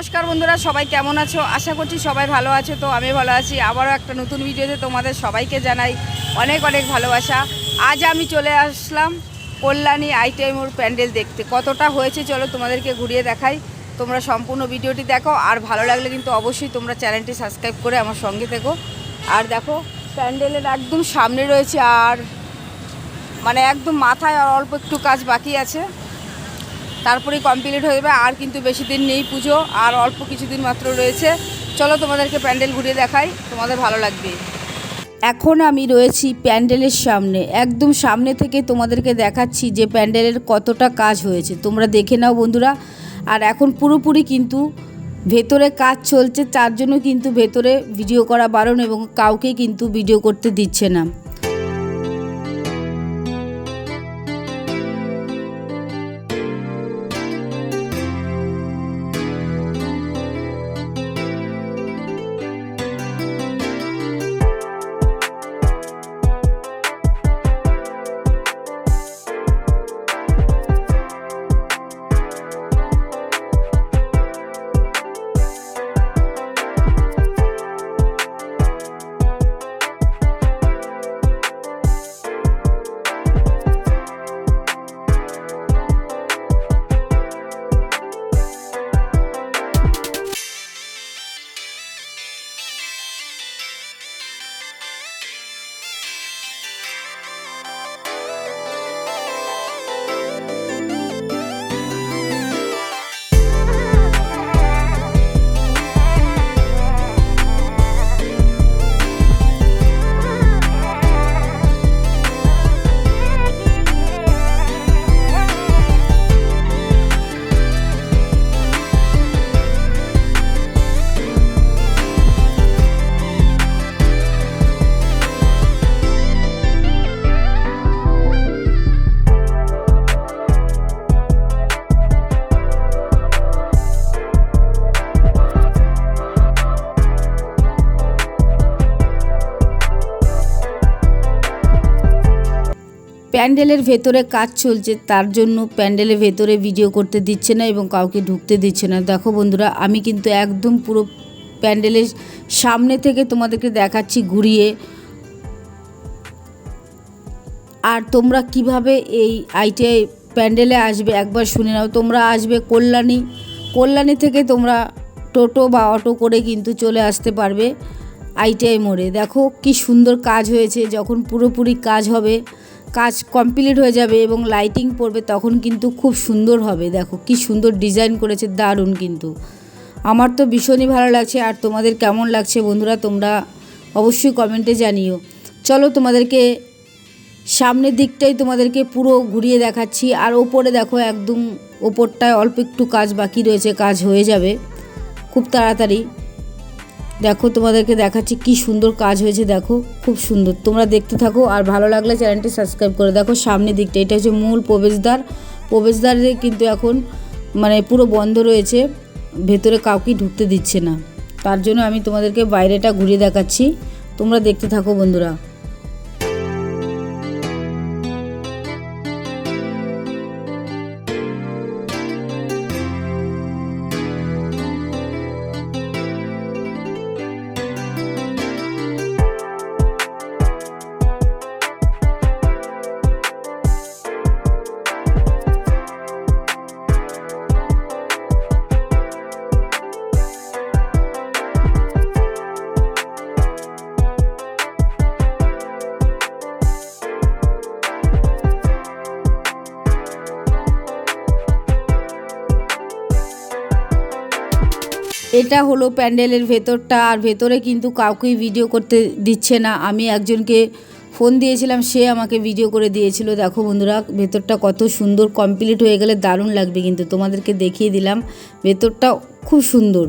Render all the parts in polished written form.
নমস্কার বন্ধুরা, সবাই কেমন আছো? আশা করছি সবাই ভালো আছো। তো আমি ভালো আছি। আবারও একটা নতুন ভিডিওতে তোমাদের সবাইকে জানাই অনেক অনেক ভালোবাসা। আজ আমি চলে আসলাম কল্যাণী আইটিআই মোড় প্যান্ডেল দেখতে। কতটা হয়েছে চলো তোমাদেরকে ঘুরিয়ে দেখাই। তোমরা সম্পূর্ণ ভিডিওটি দেখো, আর ভালো লাগলে কিন্তু অবশ্যই তোমরা চ্যানেলটি সাবস্ক্রাইব করে আমার সঙ্গে থেকো। আর দেখো প্যান্ডেলের একদম সামনে রয়েছে, আর মানে একদম মাথায় আর অল্প একটু কাজ বাকি আছে, তারপরেই কমপ্লিট হয়ে যাবে। আর কিন্তু বেশি দিন নেই পুজো, আর অল্প কিছুদিন মাত্র রয়েছে। চলো তোমাদেরকে প্যান্ডেল ঘুরিয়ে দেখাই, তোমাদের ভালো লাগবে। এখন আমি রয়েছি প্যান্ডেলের সামনে, একদম সামনে থেকে তোমাদেরকে দেখাচ্ছি যে প্যান্ডেলের কতটা কাজ হয়েছে। তোমরা দেখে নাও বন্ধুরা। আর এখন পুরোপুরি কিন্তু ভেতরে কাজ চলছে, তার জন্য কিন্তু ভেতরে ভিডিও করা বারণ এবং কাউকে কিন্তু ভিডিও করতে দিচ্ছে না। প্যান্ডেলের ভেতরে কাজ চলছে, তার জন্য প্যান্ডেলের ভেতরে ভিডিও করতে দিচ্ছে না এবং কাউকে ঢুকতে দিচ্ছে না। দেখো বন্ধুরা, আমি কিন্তু একদম পুরো প্যান্ডেলের সামনে থেকে তোমাদেরকে দেখাচ্ছি ঘুরিয়ে। আর তোমরা কিভাবে এই আইটিআই প্যান্ডেলে আসবে একবার শুনে নাও। তোমরা আসবে কল্যাণী থেকে তোমরা টোটো বা অটো করে কিন্তু চলে আসতে পারবে আইটিআই মোড়ে। দেখো কি সুন্দর কাজ হয়েছে। যখন পুরোপুরি কাজ হবে, কাজ কমপ্লিট হয়ে যাবে এবং লাইটিং পড়বে, তখন কিন্তু খুব সুন্দর হবে। দেখো কি সুন্দর ডিজাইন করেছে, দারুণ। কিন্তু আমার তো ভীষণই ভালো লাগছে। আর তোমাদের কেমন লাগছে বন্ধুরা, তোমরা অবশ্যই কমেন্টে জানিও। চলো তোমাদেরকে সামনের দিকটাই তোমাদেরকে পুরো ঘুরিয়ে দেখাচ্ছি। আর ওপরে দেখো, একদম ওপরটায় অল্প একটু কাজ বাকি রয়েছে, কাজ হয়ে যাবে খুব তাড়াতাড়ি। দেখো তোমাদেরকে দেখাচ্ছি কি সুন্দর কাজ হয়েছে। দেখো খুব সুন্দর, তোমরা দেখতে থাকো। আর ভালো লাগলে চ্যানেলটি সাবস্ক্রাইব করে দেখো। সামনের দিকটা এটা হচ্ছে মূল প্রবেশদ্বারে কিন্তু এখন মানে পুরো বন্ধ রয়েছে, ভেতরে কাউকে ঢুকতে দিচ্ছে না। তার জন্য আমি তোমাদেরকে বাইরেটা ঘুরিয়ে দেখাচ্ছি, তোমরা দেখতে থাকো বন্ধুরা। এটা হলো প্যান্ডেলের ভেতরটা। আর ভেতরে কিন্তু কাউকেই ভিডিও করতে দিচ্ছে না। আমি একজনকে ফোন দিয়েছিলাম, সে আমাকে ভিডিও করে দিয়েছিল। দেখো বন্ধুরা, ভেতরটা কত সুন্দর। কমপ্লিট হয়ে গেলে দারুণ লাগবে, কিন্তু তোমাদেরকে দেখিয়ে দিলাম। ভেতরটা খুব সুন্দর।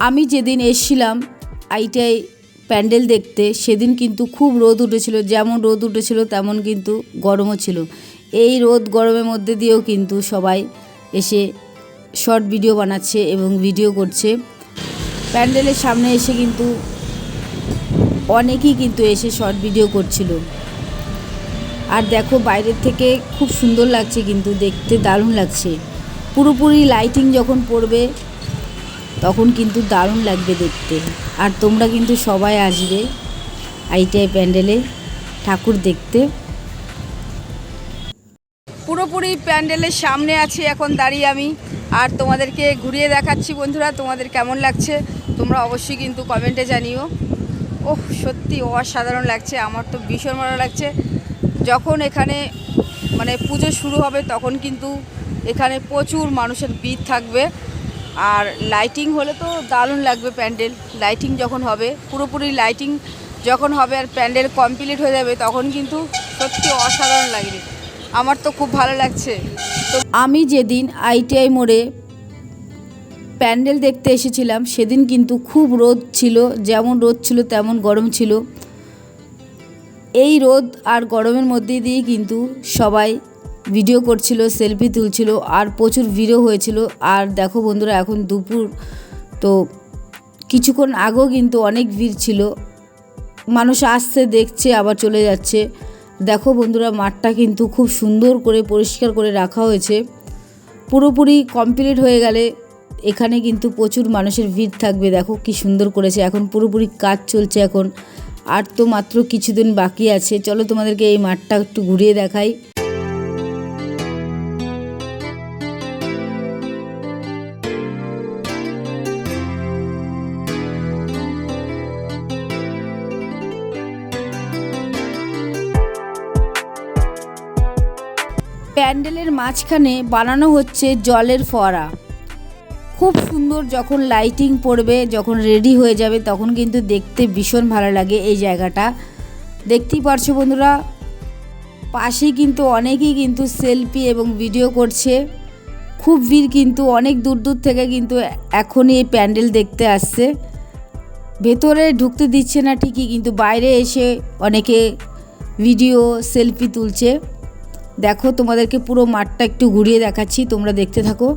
আমি যেদিন এসেছিলাম আইটিআই প্যান্ডেল দেখতে, সেদিন কিন্তু খুব রোদ উঠেছিল, যেমন রোদ উঠেছিল তেমন কিন্তু গরমও ছিল। এই রোদ গরমের মধ্যে দিয়েও কিন্তু সবাই এসে শর্ট ভিডিও বানাচ্ছে এবং ভিডিও করছে। প্যান্ডেলের সামনে এসে কিন্তু অনেকেই কিন্তু এসে শর্ট ভিডিও করছিল। আর দেখো বাইরের থেকে খুব সুন্দর লাগছে, কিন্তু দেখতে দারুণ লাগছে। পুরোপুরি লাইটিং যখন পড়বে তখন কিন্তু দারুণ লাগবে দেখতে। আর তোমরা কিন্তু সবাই আসবে আইটিআই প্যান্ডেলে ঠাকুর দেখতে। পুরোপুরি প্যান্ডেলের সামনে আছি এখন দাঁড়িয়ে আমি, আর তোমাদেরকে ঘুরিয়ে দেখাচ্ছি। বন্ধুরা, তোমাদের কেমন লাগছে তোমরা অবশ্যই কিন্তু কমেন্টে জানিও। ওহ, সত্যি অসাধারণ লাগছে, আমার তো ভীষণ ভালো লাগছে। যখন এখানে মানে পুজো শুরু হবে তখন কিন্তু এখানে প্রচুর মানুষের ভিড় থাকবে। আর লাইটিং হলে তো দারুণ লাগবে প্যান্ডেল। লাইটিং যখন হবে, পুরোপুরি লাইটিং যখন হবে আর প্যান্ডেল কমপ্লিট হয়ে যাবে তখন কিন্তু সত্যি অসাধারণ লাগবে। আমার তো খুব ভালো লাগছে। তো আমি যেদিন আইটিআই মোড়ে প্যান্ডেল দেখতে এসেছিলাম সেদিন কিন্তু খুব রোদ ছিল, যেমন রোদ ছিল তেমন গরম ছিল। এই রোদ আর গরমের মধ্যে দিয়ে কিন্তু সবাই ভিডিও করছিল, সেলফি তুলছিল, আর প্রচুর ভিড়ও হয়েছিল। আর দেখো বন্ধুরা, এখন দুপুর, তো কিছুক্ষণ আগেও কিন্তু অনেক ভিড় ছিল, মানুষ আসছে দেখছে আবার চলে যাচ্ছে। দেখো বন্ধুরা, মাঠটা কিন্তু খুব সুন্দর করে পরিষ্কার করে রাখা হয়েছে। পুরোপুরি কমপ্লিট হয়ে গেলে এখানে কিন্তু প্রচুর মানুষের ভিড় থাকবে। দেখো কি সুন্দর করেছে, এখন পুরোপুরি কাজ চলছে এখন, আর তো মাত্র কিছুদিন বাকি আছে। চলো তোমাদেরকে এই মাঠটা একটু ঘুরিয়ে দেখাই। প্যান্ডেলের মাঝখানে বানানো হচ্ছে জলের ফোয়ারা, খুব সুন্দর। যখন লাইটিং পড়বে, যখন রেডি হয়ে যাবে তখন কিন্তু দেখতে ভীষণ ভালো লাগে এই জায়গাটা। দেখতেই পারছো বন্ধুরা, পাশেই কিন্তু অনেকেই কিন্তু সেলফি এবং ভিডিও করছে। খুব ভিড়, কিন্তু অনেক দূর দূর থেকে কিন্তু এখনই এই প্যান্ডেল দেখতে আসছে। ভেতরে ঢুকতে দিচ্ছে না ঠিকই, কিন্তু বাইরে এসে অনেকে ভিডিও সেলফি তুলছে। দেখো তোমাদেরকে পুরো মাঠটা একটু ঘুরিয়ে দেখাচ্ছি, তোমরা দেখতে থাকো।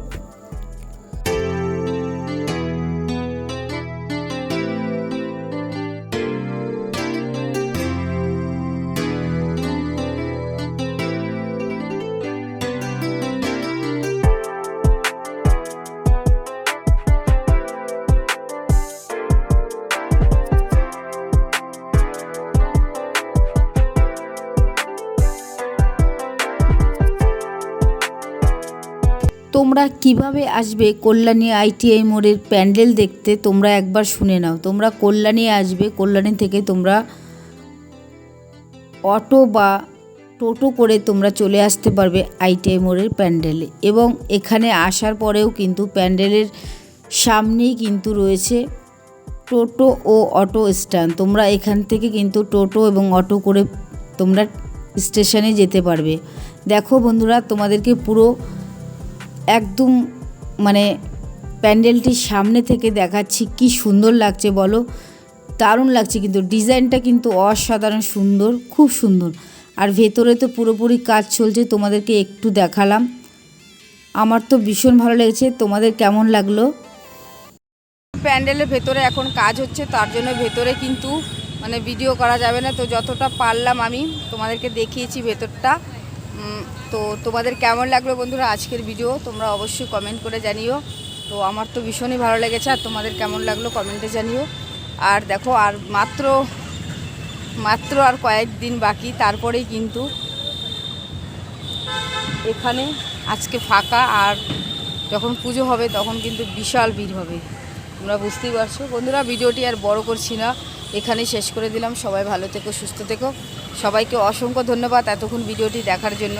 তোমরা কিভাবে আসবে কল্যাণী আইটিআই মোড়ের প্যান্ডেল দেখতে তোমরা একবার শুনে নাও। তোমরা কল্যাণী আসবে, কল্যাণী থেকে তোমরা অটো বা টোটো করে তোমরা চলে আসতে পারবে আইটিআই মোড়ের প্যান্ডেলে। এবং এখানে আসার পরেও কিন্তু প্যান্ডেলের সামনেই কিন্তু রয়েছে টোটো ও অটো স্ট্যান্ড। তোমরা এখান থেকে কিন্তু টোটো এবং অটো করে তোমরা স্টেশনে যেতে পারবে। দেখো বন্ধুরা, তোমাদেরকে পুরো একদম মানে প্যান্ডেলটির সামনে থেকে দেখাচ্ছি, কি সুন্দর লাগছে বলো, দারুণ লাগছে। কিন্তু ডিজাইনটা কিন্তু অসাধারণ সুন্দর, খুব সুন্দর। আর ভেতরে তো পুরোপুরি কাজ চলছে, তোমাদেরকে একটু দেখালাম। আমার তো ভীষণ ভালো লেগেছে, তোমাদের কেমন লাগলো? প্যান্ডেলের ভেতরে এখন কাজ হচ্ছে, তার জন্য ভেতরে কিন্তু মানে ভিডিও করা যাবে না। তো যতটা পারলাম আমি তোমাদেরকে দেখিয়েছি ভেতরটা। তো তোমাদের কেমন লাগলো বন্ধুরা আজকের ভিডিও তোমরা অবশ্যই কমেন্ট করে জানিও। তো আমার তো ভীষণই ভালো লেগেছে, আর তোমাদের কেমন লাগলো কমেন্টে জানিও। আর দেখো, আর মাত্র আর কয়েকদিন বাকি, তারপরেই কিন্তু এখানে আজকে ফাঁকা, আর যখন পুজো হবে তখন কিন্তু বিশাল ভিড় হবে, তোমরা বুঝতেই পারছো। বন্ধুরা, ভিডিওটি আর বড় করছি না, এখানেই শেষ করে দিলাম। সবাই ভালো থেকো, সুস্থ থেকো। সবাইকে অসংখ্য ধন্যবাদ এতক্ষণ ভিডিওটি দেখার জন্য।